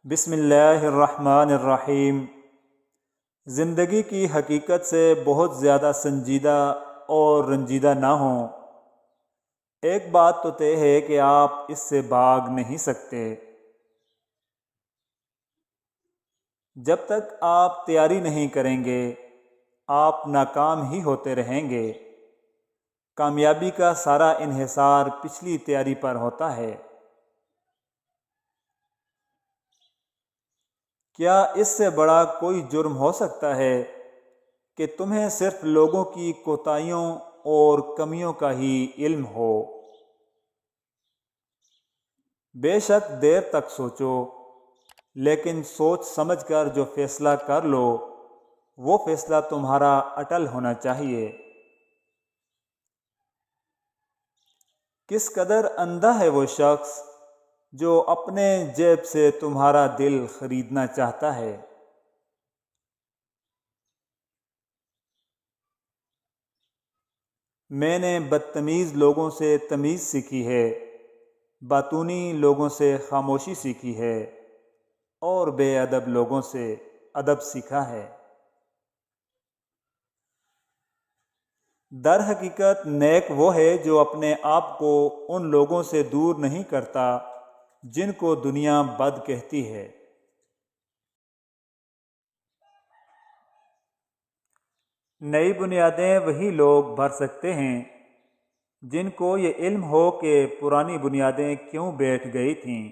بسم اللہ الرحمن الرحیم۔ زندگی کی حقیقت سے بہت زیادہ سنجیدہ اور رنجیدہ نہ ہوں۔ ایک بات تو طے ہے کہ آپ اس سے بھاگ نہیں سکتے۔ جب تک آپ تیاری نہیں کریں گے آپ ناکام ہی ہوتے رہیں گے۔ کامیابی کا سارا انحصار پچھلی تیاری پر ہوتا ہے۔ کیا اس سے بڑا کوئی جرم ہو سکتا ہے کہ تمہیں صرف لوگوں کی کوتاہیوں اور کمیوں کا ہی علم ہو؟ بے شک دیر تک سوچو، لیکن سوچ سمجھ کر جو فیصلہ کر لو وہ فیصلہ تمہارا اٹل ہونا چاہیے۔ کس قدر اندھا ہے وہ شخص جو اپنے جیب سے تمہارا دل خریدنا چاہتا ہے۔ میں نے بدتمیز لوگوں سے تمیز سیکھی ہے، باتونی لوگوں سے خاموشی سیکھی ہے، اور بے ادب لوگوں سے ادب سیکھا ہے۔ در حقیقت نیک وہ ہے جو اپنے آپ کو ان لوگوں سے دور نہیں کرتا جن کو دنیا بد کہتی ہے۔ نئی بنیادیں وہی لوگ بھر سکتے ہیں جن کو یہ علم ہو کہ پرانی بنیادیں کیوں بیٹھ گئی تھیں۔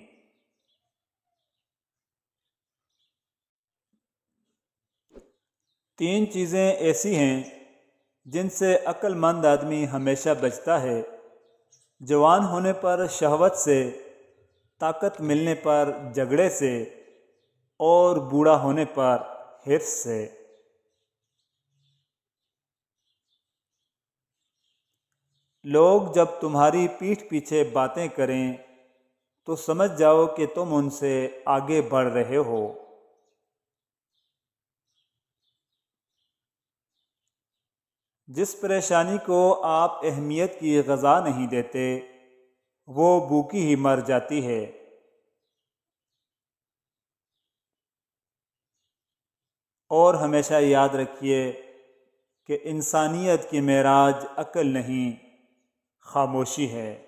تین چیزیں ایسی ہیں جن سے عقل مند آدمی ہمیشہ بچتا ہے: جوان ہونے پر شہوت سے، طاقت ملنے پر جھگڑے سے، اور بوڑھا ہونے پر حرص سے۔ لوگ جب تمہاری پیٹھ پیچھے باتیں کریں تو سمجھ جاؤ کہ تم ان سے آگے بڑھ رہے ہو۔ جس پریشانی کو آپ اہمیت کی غذا نہیں دیتے وہ بھوکی ہی مر جاتی ہے۔ اور ہمیشہ یاد رکھیے کہ انسانیت کی معراج عقل نہیں، خاموشی ہے۔